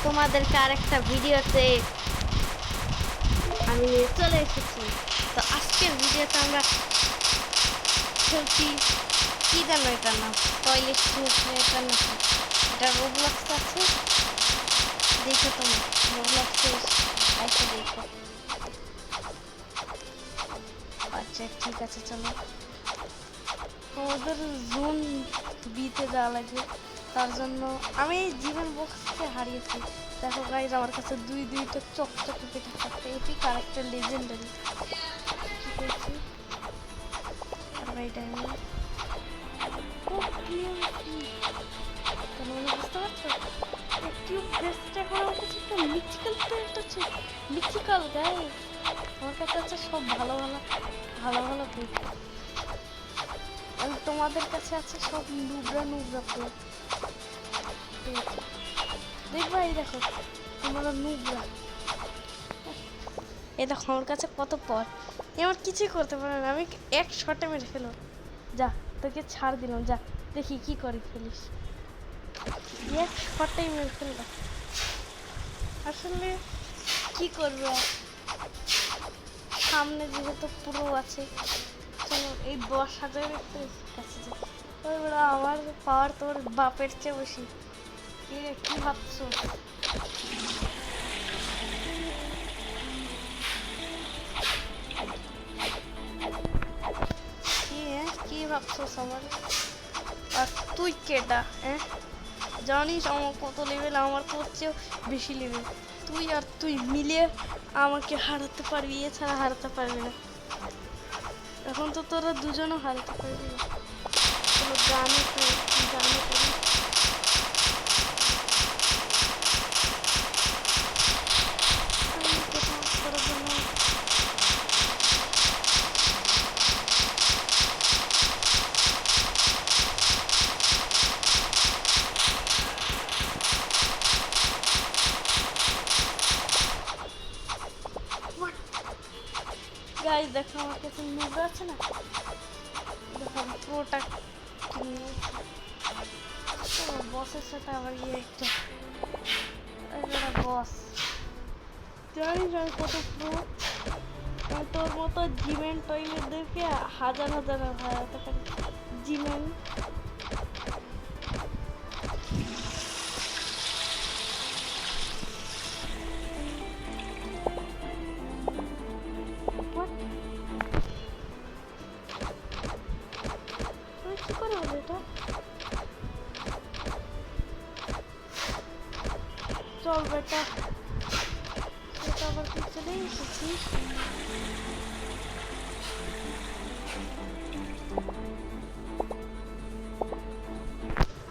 তোমাদেরকে আরেকটা ভিডিওতে আমি নিয়ে চলে এসেছি। তো আজকের ভিডিওতে আমরা খেলছি কি জানো এটার নাম, টয়লেট সিমুলেটর নাকি, এটা রোবলক্স আছে, দেখো তুমি রোবলক্সে আইসে দেখো। আচ্ছা ঠিক আছে, চলো আমাদের জোন বিতে যাওয়া লাগবে। তার জন্য আমি জীবন বক্সকে হারিয়েছি। দেখো গাইজ, আমার কাছে দুইটা চকচকে পেটে থাকতে এটি ক্যারেক্টার লেজেন্ডারি কি করছি। আর ভাইটা আমি বুঝতে পারছো, একটু ফেসটা এখন আমার কাছে একটা মিথিক্যাল পেট আছে। মিথিক্যাল গাইজ, আমার কাছে আছে সব ভালো ভালো পেট। তোমাদের কাছে আছে সব নুবরা পেট। দেখবা এই দেখো তোমরা নুবরা, এই দেখো আমার কাছে কত পর, আমার কিছুই করতে পারে না। আমি এক শটে মেরে ফেলো, যা তোকে ছাড় দিলাম, যা দেখি কি করে ফেলিস। এক শটেই মেরে ফেললাম, আসলে কি করবো, সামনে যেহেতু পুরো আছে। চলো এই 10,000 কাছে যাই। আমার পাওয়ার তোর বাপের চেয়ে বেশি, কি ভাবছো? কি ভাবছো আমার? আর তুই কেটা? জানিস আমার কত লেভেল? আমার তোর চেয়েও বেশি লেভেল। তুই মিলিয়ে আমাকে হারাতে পারবি, এছাড়া হারাতে পারবি না। এখন তো তোরা দুজনও হারাতে পারবি না। চলো গানে করি। গাইস দেখো আমার কাছে নুবরা আছে না, দেখো পুরোটা বসের সাথে আবার একটা বস। জানিস আমি কত প্রো? তোর মতো জিমেন টয়লেটদেরকে হাজার হারাতে পারি। জিমেন কি করে হলো এটা? চল বেটা, এটা আবার পিছনে এসেছিস।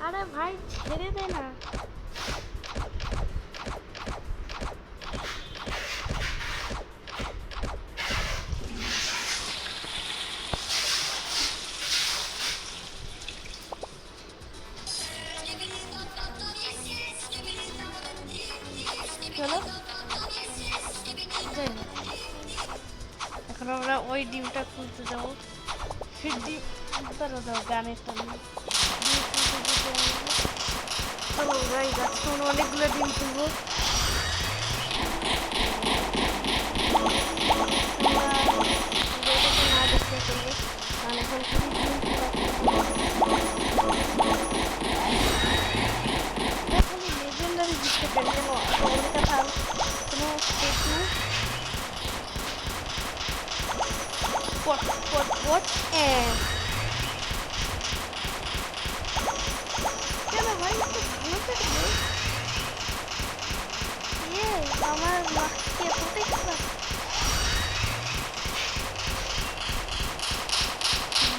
আরে ভাই ছেড়ে দে না। চলো এখন আমরা ওই ডিমটা খুলতে যাবো। ডিম দাও গানের টানে অনেকগুলো ডিম তুলবো। না দেখতে চলবে, কারণ এখন খালি লেজেন্ডারি জিততে পেরে যেন আমাদের কাছে আর কোনো স্টেট নেই। কেন ভাই একটু ভালো করে আমার মাকে প্রোটেক্ট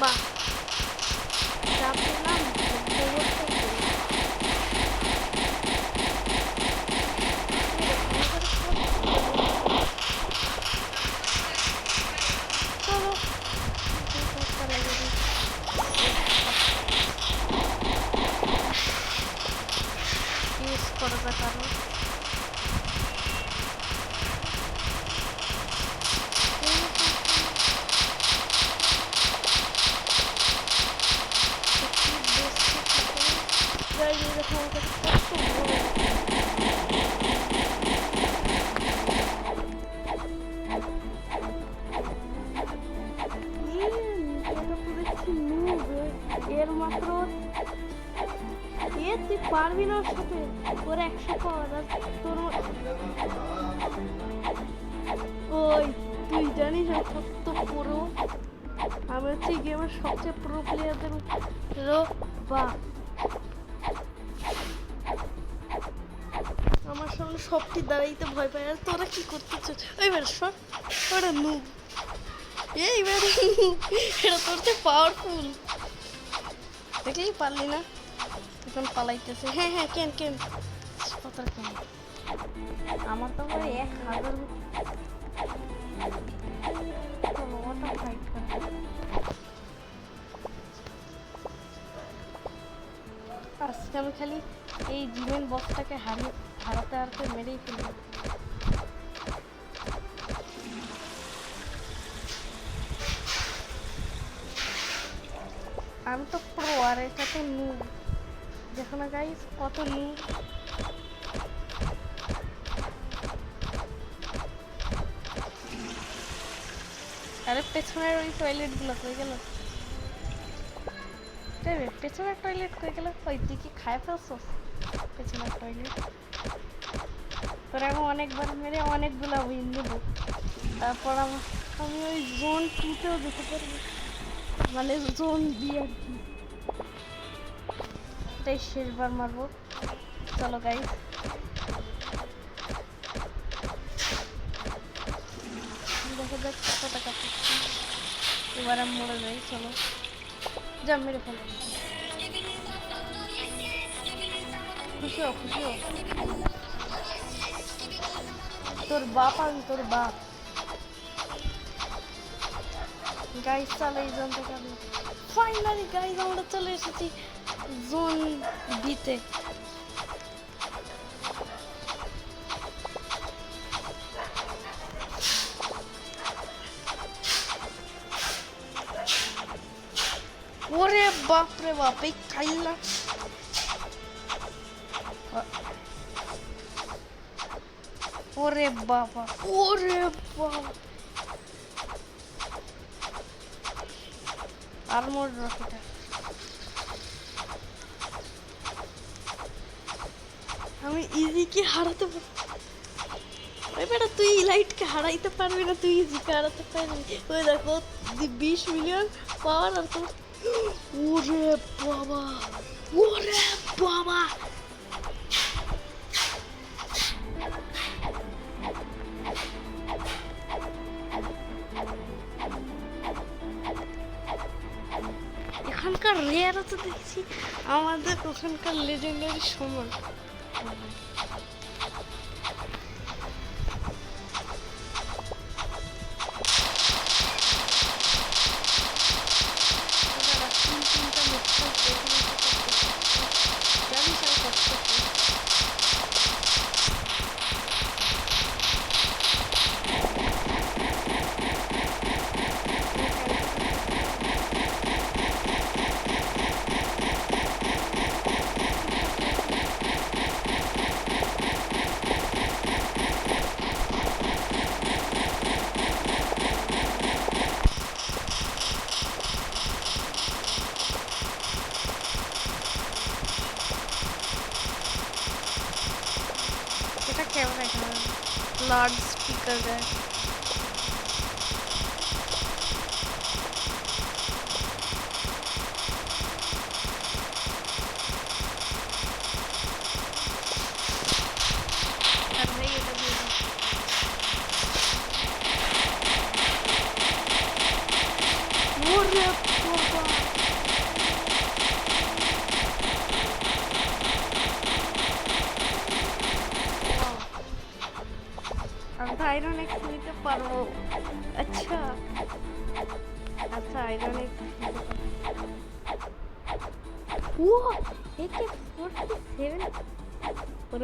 বাহ যা পেলাম চলো ইউজ করবে কারণ এরকম তুই পারবি না ওর সাথে, ওর 100 পাওয়ার আর তোর ওই তুই জানিস কত পুরো, আমি হচ্ছে গেমের সবচেয়ে প্রো প্লেয়ারদের বা আমার সামনে সবটি দাঁড়াইতে ভয় পায়। আর তোরা কি করতেছিস? এইবার সর, ওরা নু এইবার এটা তোর চেয়ে পাওয়ারফুল, দেখলেই পারলি না, এখন পালাইতেছে। হ্যাঁ হ্যাঁ কেন কেন কথা কেন, আমার তো 1000 ফাইট করে। আজকে আমি খালি এই জিমেন বক্সটাকে হারাতে হারাতে মেরেই ফেলি। আমি তো প্রো আর এটা তো নু, দেখো না গাইস কত নু। আরে পেছনের ওই টয়লেট গুলো কই গেল? পেছনের টয়লেট কই গেল? ওই তুই কি খায় ফেলছস পেছনের টয়লেট? তোর আমি অনেকবার মেরে অনেকগুলা উইন দেবো, তারপর আমি ওই জোন 2তেও যেতে পারবো, মানে জোন বি আর কি। এটাই শেষবার মারবো। চলো গাইস, দেখা যাক কত টাকা পাচ্ছি। এবার আমি মরে যাই, চলো যা মেরে ফেলো। খুশি হো খুশি হো, তোর বাপ আমি তোর বাপ। গাইস চলো এই জোন থেকে আমি ফাইনালি গাইস আমরা চলে এসেছি জোন বিতে। ওরে বাপ রে বাপ, এই খাইলা ওরে বাবা, ওরে বাবা আর্মর রকেট। আমি ইজিকে হারাতে পারি? বেটা তুই লাইটকে হারাইতে পারবি না, তুই ইজিকে হারাতে পারবি। ওই দেখো 20 মিলিয়ন পাওয়ার আর তোর, ওরে বাবা ওরে বাবা। এখানকার রেয়ারও তো দেখছি আমাদের ওখানকার লেজেন্ডারি সমান। कैमरा है, लाउड स्पीकर है। आयरन एक खरीदते पारो। अच्छा अच्छा आयरन एक वो AK-47 और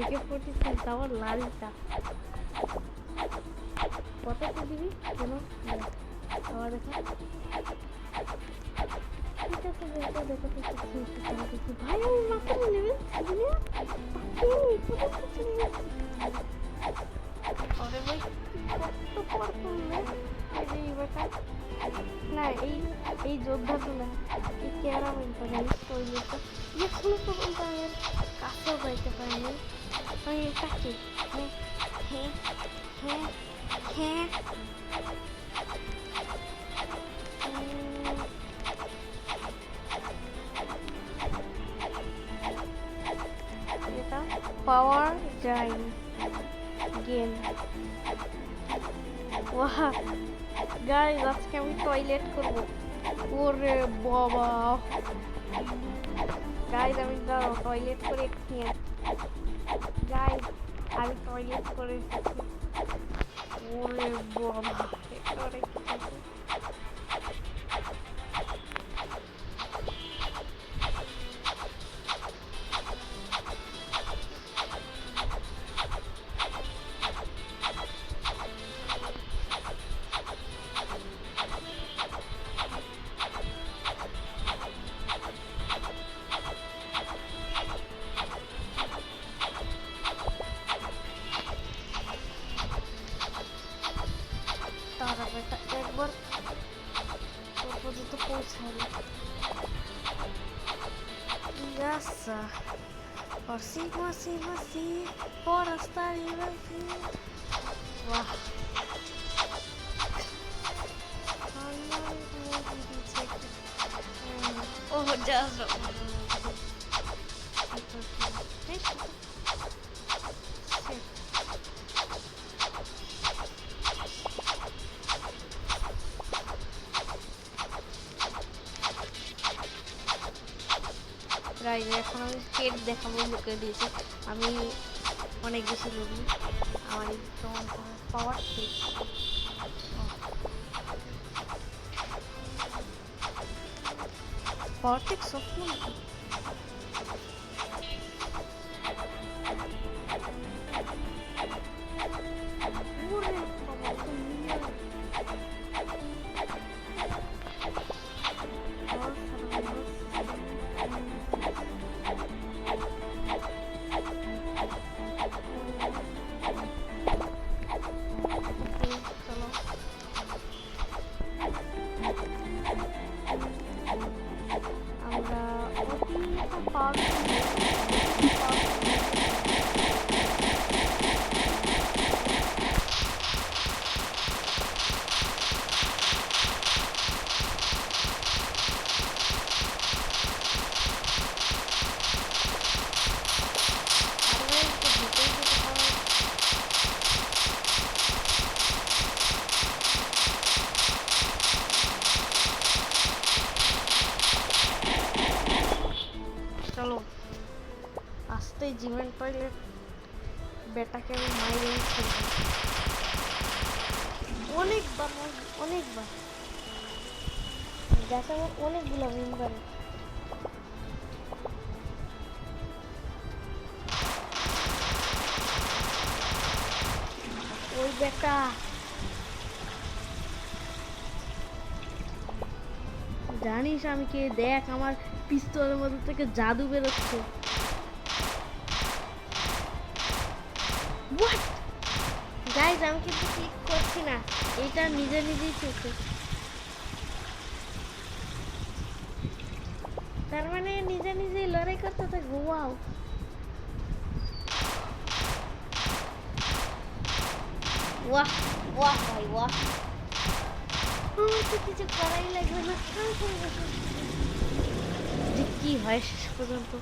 AK-47 তাও লালটা কত তো দিবি কেন আবার দেখা ঠিক আছে দেখো দেখো দেখো ভাই আমি মাত্র নেবে দিলে अरे भाई तो पावरफुल है ये बेटा ना ये जोधा तो ना ये कैरा मिलता है तो ये सुनो तो পর্যন্ত আমি এর কাছেও যাইতে পারিনি। আমি এটা কি? হ্যাঁ হ্যাঁ হ্যাঁ হ্যাঁ এটা পাওয়ার যায় গেম। ওয়াহ গাইস, আজকে আমি টয়লেট করব। ওরে বাবা গাইস, আমি দাঁড়াও টয়লেট করে এসেছি। গাইস আমি টয়লেট করে এসেছি। ওরে বাবা এটা অনেক কিছু। তারা বেটা একবার তোর পর্যন্ত পৌঁছাবে। Yassa, Orsi, Masi, Masi, Forastari, Masi. Wah. Oh, just. Guys এখন আমি স্কেট দেখাবো, লোকে দিয়েছে আমি অনেক বেশি লোভী। আমার একদম পাওয়ার স্কেট পাওয়ার টেক স্বপ্ন চলো আসতে জীবন টয়লেট বেটাকে আমি মাইরে ফেলবো অনেকবার অনেকবার। যাতে আমার অনেকগুলো মেম্বার ওই বেটা জানিস আমি কে? দেখ আমার পিস্তলের মধ্যে থেকে জাদু বেরোচ্ছে। গাইজ আমি কিন্তু ক্লিক করছি না, এটা নিজে নিজেই চলছে। তার মানে নিজে নিজেই লড়াই করতে থাকে। ওয়াও ওয়াহ ওয়াহ ভাই ওয়াহ, তো কিছু করাই লাগবে না। যে কি হয় শেষ পর্যন্ত।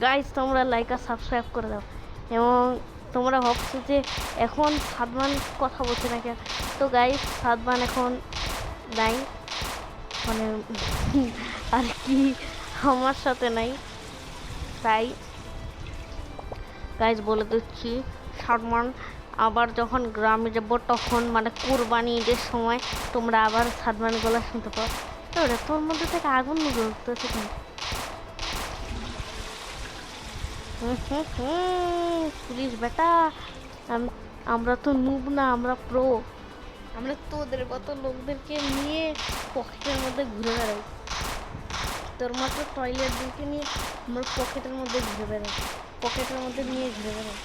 গাইজ তোমরা লাইক আর সাবস্ক্রাইব করে দাও। এবং তোমরা ভাবছো যে এখন সাদমান কথা বলছে না কেন, তো গাইজ সাদমান এখন নাই, মানে আর কি আমার সাথে নাই। তাই গাইজ বলে দিচ্ছি, সাদমান আবার যখন গ্রামে যাবো তখন মানে কুরবানি ঈদের সময় তোমরা আবার সাদমান গলা শুনতে পাও। তোর মধ্যে থেকে আগুন জ্বলতেছে কেন? পুলিশ বেটা, আমরা তো নুব না, আমরা প্রো। আমরা তোদের মতো লোকদেরকে নিয়ে পকেটের মধ্যে ঘুরে বেড়াই। তোর মতো টয়লেট দিকে নিয়ে আমরা পকেটের মধ্যে ঘুরে বেড়াই, পকেটের মধ্যে নিয়ে ঘুরে বেড়াই।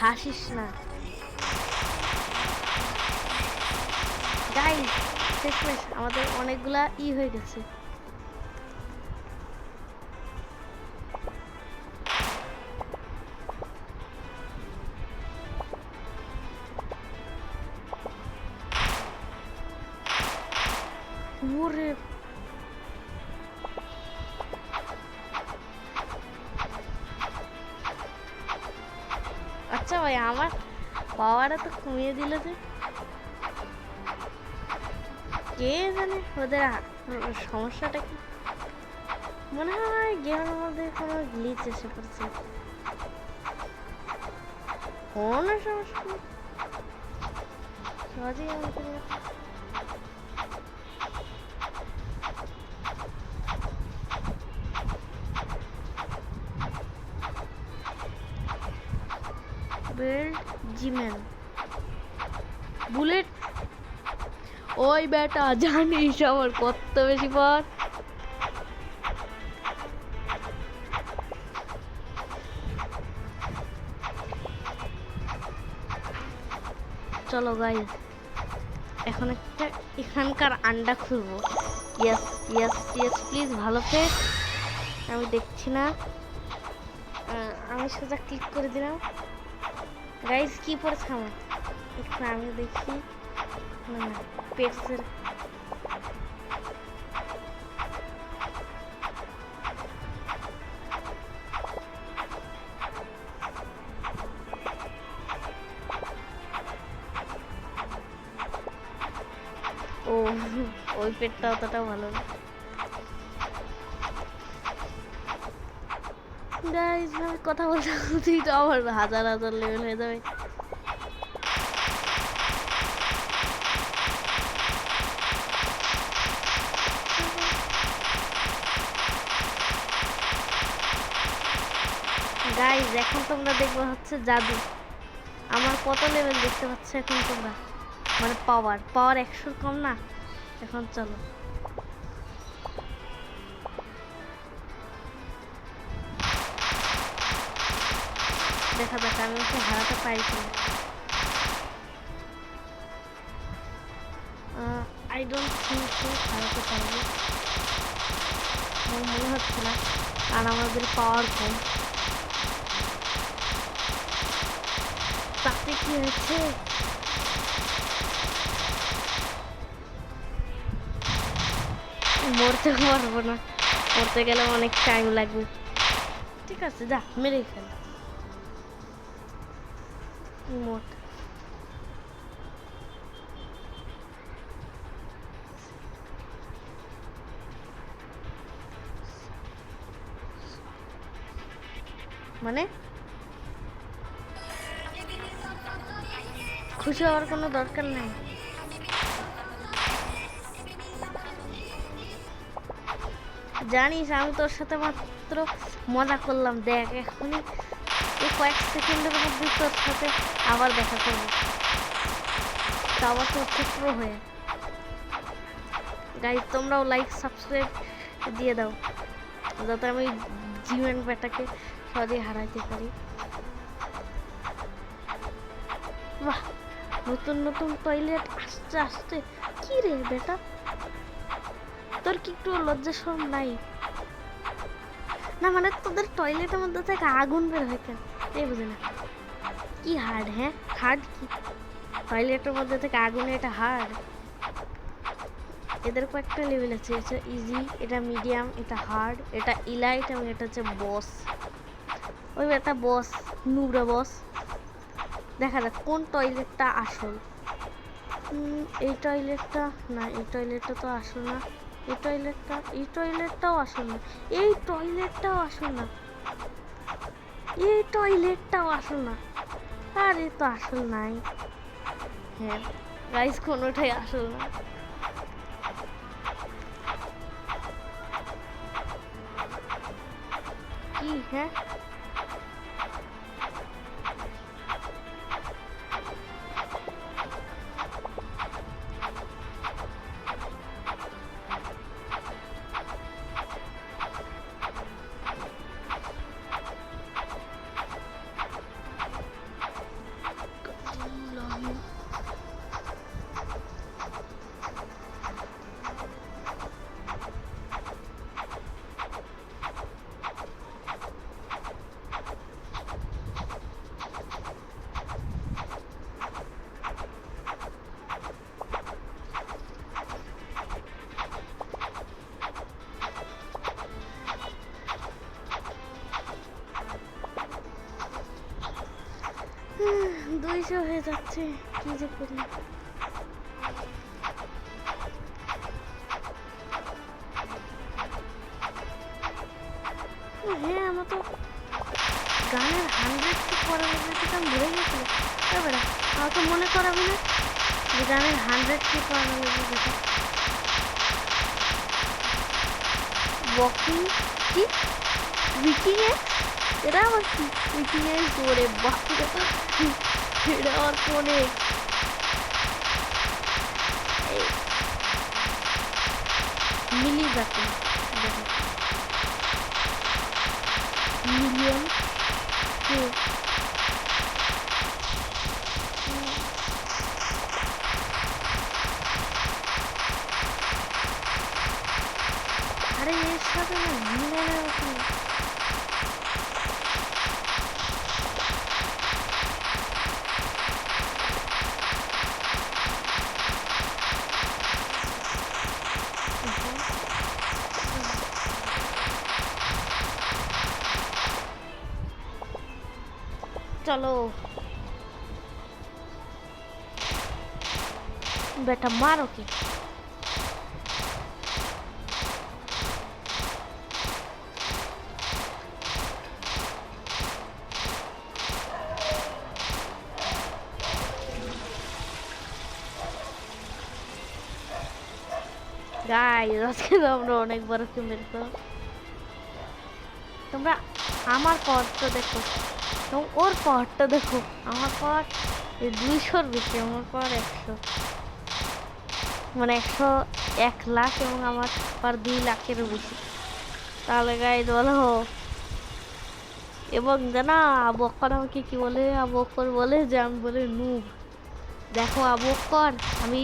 হাসিস না। গাইস শেষমেশ আমাদের অনেকগুলা হয়ে গেছে। ওরে আচ্ছা ভাই আমার পাওয়ারটা তো কমিয়ে দিল যে, কে জানে ওদের সমস্যাটা কি। মনে হয় গেমের মধ্যে কোনো গ্লিচ এসে পড়ছে, কোনো সমস্যা নেই, সহজেই আমাকে বিল্ড জিমেল বুলেট। ওই বেটা জানিস আমার কত বেশি পাওয়ার। চলো গাইস এখন একটা এখানকার আন্ডা খুলবো। ইয়েস ইয়েস ইয়েস প্লিজ ভালো ফেস। আমি দেখছি না, আমি সোজা ক্লিক করে দিলাম। গাইস কি পড়েছে আমার একটু আমি দেখি। না পেটসের ও ওই পেটটা অতটা ভালো না। গাইস আমি কথা বলতে বলতেই তো আমার হাজার হাজার লেভেল হয়ে যাবে। গাইস এখন তোমরা দেখবে হচ্ছে জাদু। আমার কত লেভেল দেখতে পাচ্ছ এখন তোমরা, মানে পাওয়ার 100 কম না। এখন চলো দেখা যাক আমি ওকে হারাতে পারি কিনা। আই ডোন্ট থিঙ্ক সো হারাতে পারবো, আমার মনে হচ্ছে না, আর আমাদের পাওয়ার কম। তাতে কি হয়েছে, মরতে পারবো না, মরতে গেলে অনেক টাইম লাগবে। ঠিক আছে যা মেরে ফেল মোট। মানে খুশি হওয়ার কোনো দরকার নেই। জানিস আমি তোর সাথে মাত্র মজা করলাম, দেখ এখনই এই কয়েক সেকেন্ডের মধ্যে তোর সাথে আবার দেখা করবো, তা আবার তোর ক্ষেত্র হয়ে। গাইস তোমরাও লাইক সাবস্ক্রাইব দিয়ে দাও যাতে আমি জিমেন ব্যাটাকে সহজেই হারাইতে পারি। বাহ নতুন নতুন টয়লেট আসতে আসতে। কি রে বেটা তোর কি একটু লজ্জা শরম নাই? না মানে তোদের টয়লেটের মধ্যে থেকে আগুন বের হয় কেন এই বুঝি না। কি হার্ড? হ্যাঁ হার্ড কি টয়লেটের মধ্যে থেকে আগুন? এটা হার্ড? এদের কয়েকটা লেভেল আছে, এটা ইজি, এটা মিডিয়াম, এটা হার্ড, এটা ইলাইট এবং এটা হচ্ছে বস। ওই একটা বস নুবরা বস। দেখা যাক কোন টয়লেটটা আসল। এই টয়লেটটা না, এই টয়লেটটা তো আসল না, এই টয়লেটটাও আসল না, এই টয়লেটটাও আসল না, এই টয়লেটটাও আসল না, আর এই তো আসল নাই। হ্যাঁ গাইস কোনোটাই আসল না। কি হ্যাঁ 200 হয়ে যাচ্ছে, কি যে করি। হ্যাঁ, আমার তো গানের 100 কি করাবে সেটা আমি ভুলে গেছিলাম। এবারে আমাকে মনে করাবি না যে গানের 100 কি করানো লাগবে যেটা ওয়াকিং কি উইকিং এ, এটা আবার কি উইকিং এ জোরে বাপরে, এটা আর কোনে মিলি যাচ্ছে মিলিয়ন কে আরে এর সাথে না মিলানের মতো चलो बेटा मारो के গাইস আজকে তো আমরা অনেক বড় কি মেরেছো তোমরা আমার পাওয়ারটা দেখো তো ওর পাওয়ারটা দেখো আমার পাওয়ার 200 বেশি আমার পাওয়ার 100 মানে 101 লাখ এবং আমার পাওয়ার 2 লাখের বেশি তাহলে গাইস বলো এবং জানা বক্কর আমাকে কি বলে বক্কর বলে যে আমি বলে নুব দেখো বক্কর আমি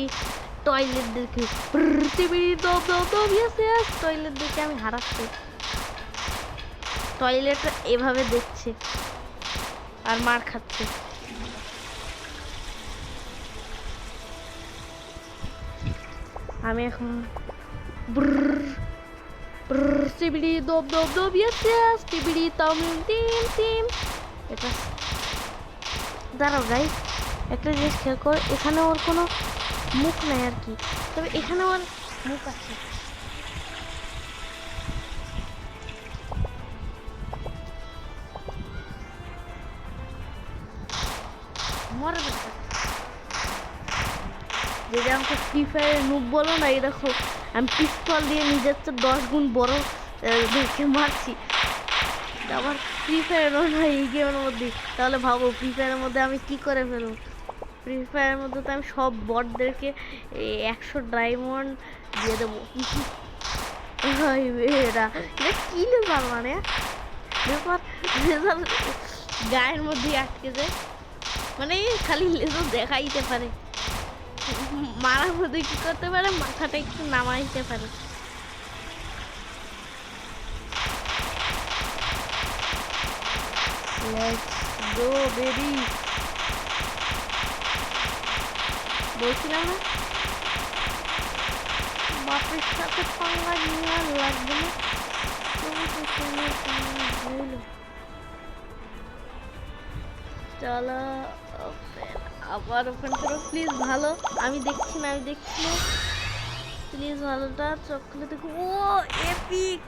টয়লেট দেখি পৃথিবী দব দব দব ইয়েস টয়লেট দেখে আমি হারাচ্ছি টয়লেট এভাবে দেখছে আর মার খাচ্ছে আমি এখন টিবিডি দব দব দব ইয়েস টিবিডি তামিম টিম টিম এটা দাঁড়াও গাইস একটা জিনিস খেয়াল কর এখানে ওর কোনো মুখ নাই আর কি তবে এখানে ওর মুখ আছে মরে দেখো যদি আমাকে ফ্রি ফায়ারের নুব বলো না এই দেখো আমি পিস্তল দিয়ে নিজের চেয়ে 10 গুণ বড় দেখে মারছি আবার ফ্রি ফায়ারও না এই গেমের মধ্যে তাহলে ভাবো ফ্রি ফায়ারের মধ্যে আমি কি করে ফেলবো ফ্রি ফায়ারের মধ্যে তো আমি সব বটদেরকে 100 ডায়মন্ড দিয়ে দেবো এটা কি লেজার মানে লেজার গায়ের মধ্যে আটকে যায় মানে খালি লেজার দেখাইতে পারে মারার মধ্যে কি করতে পারে মাথাটা একটু নামাইতে পারে Let's go baby বলছিলাম না বাপের সাথে পাঙ্গা নিয়ে আর লাগবে না চলো আবার ওপেন করো প্লিজ ভালো আমি দেখছি না প্লিজ ভালোটা চোখ খুলে দেখো ও এপিক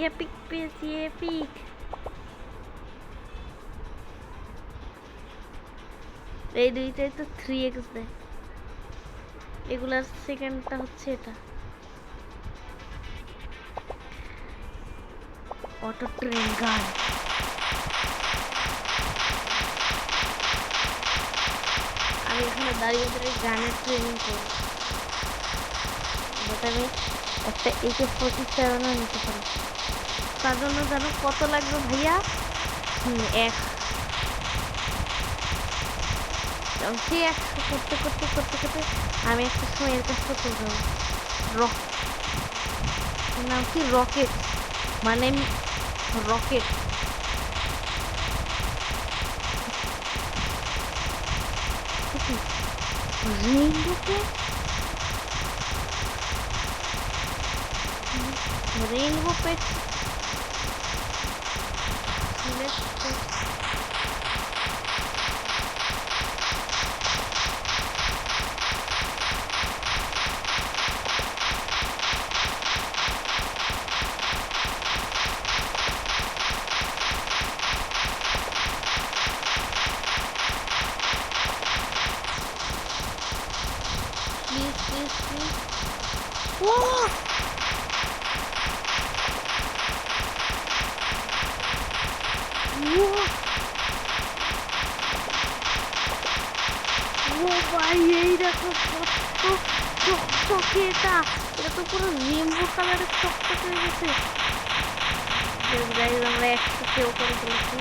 এপিক পেয়েছি এপিক এই দুইটাই তো 3x দেয় এগুলার সেকেন্ডটা হচ্ছে এটা অটো ট্রেন গান আমি এখানে দাঁড়িয়ে দাঁড়িয়ে গানের ট্রেনিং করি যাতে আমি একটা AK-47 নিতে পারি তার জন্য জানো কত লাগবে ভাইয়া 1 সেই 100 করতে করতে করতে করতে আমি একটা সময় এর কাছে চলে যাবো নাম কি রকেট মানে rocket rainbow pet please please please. ও ও ভাই, এই দেখো কত চকচকে, এটা তো পুরো রেইনবো কালারের চকচকে হয়ে গেছে। গাইস আমরা 100 কেও করে ফেলেছি।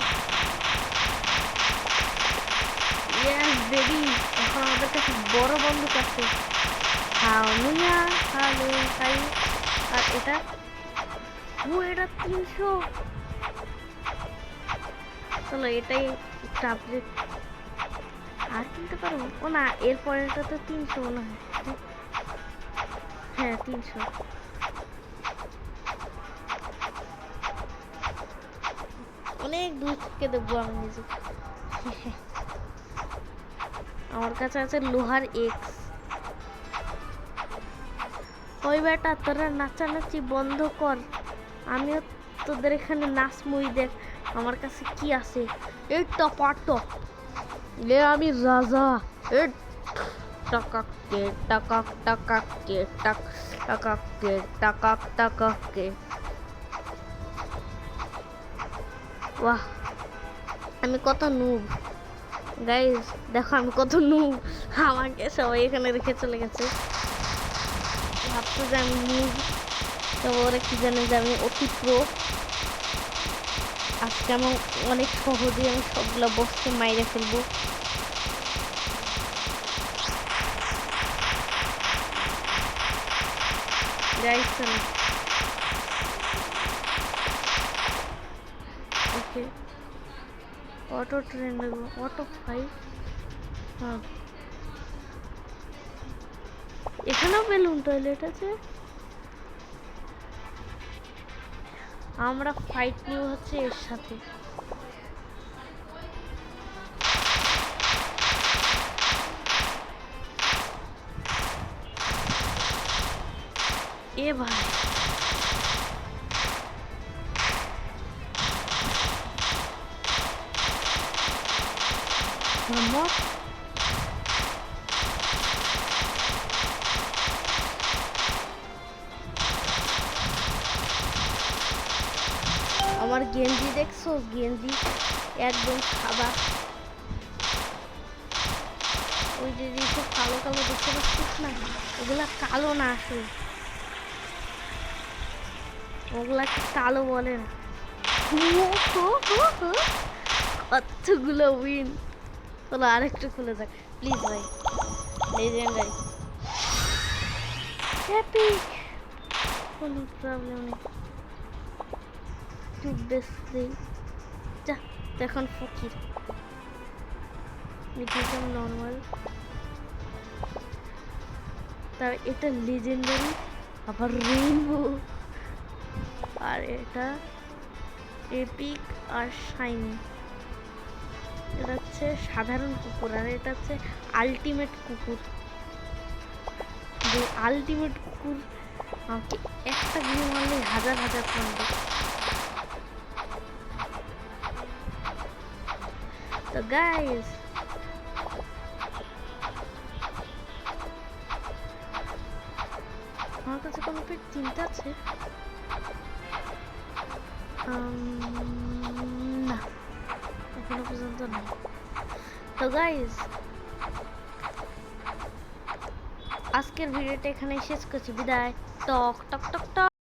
ইয়েস বেবি, এখন আমাদের কাছে বড় বন্দুক আছে। হালুয়া হালুয়াই। আর এটা এটা 300। চলো এটাই একটা আপডেট। আর কিনতে পারবো? ও না, এরপরেরটা তো 300 মনে হয়। হ্যাঁ 300। অনেক দূর থেকে দেখবো আমি নিজে। আমার কাছে আছে লোহার এক্স। ওই বেটা, তোরা নাচানাচি বন্ধ কর, আমিও তোদের এখানে নাচমুই। দেখ আমার কাছে কি আছে। এই টপাটো, এ আমি রাজা। এ টাকাকে টাকাক টাকাকে টাক টাকাকে টাকাক টাকাকে। বাহ, আমি কত নুব গাইস, দেখো আমি কত নুব। আমাকে সবাই এখানে রেখে চলে গেছে, ভাবতো যে আমি নুব। তো ওরা কি জানে যে আমি অতি প্রো। আজকে আমি অনেক সহজেই আমি সবগুলো বসকে মাইরে ফেলবো। গাইস চলো ওকে, অটো ট্রেন দেখবো, অটো ফাইভ। হ্যাঁ এখানেও বেলুন টয়লেট আছে। আমরা ফাইট নিউ হচ্ছে এর সাথে। এ ভাই আমার গেঞ্জি দেখছো? গেঞ্জি একদম সাদা। ওই যে সব কালো কালো দেখতে পাচ্ছিস না, ওগুলা কালো না, আসলে ওগুলাকে কালো বলে না। কতগুলো উইন। চলো আরেকটু খুলে যাক প্লিজ ভাই। লেজেন্ডারি হ্যাপি, কোনো প্রবলেম নেই। একটু বেশি যা, এখন ফকির মিডিয়াম নর্মাল। তার এটা লেজেন্ডারি, আবার রেইনবো, আর এটা এপিক আর শাইনি। এটা হচ্ছে সাধারণ কুকুর, আর এটা হচ্ছে আলটিমেট কুকুর। যে আলটিমেট কুকুর আমাকে একটা গুলি মারলে হাজার হাজার পয়েন্ট। তো গাইস আমার কাছে কোনো পেট চিন্তা আছে না, এখনো পর্যন্ত না। তো গাইস আজকের ভিডিওটা এখানে শেষ করছি, বিদায়। টক টক টক টক।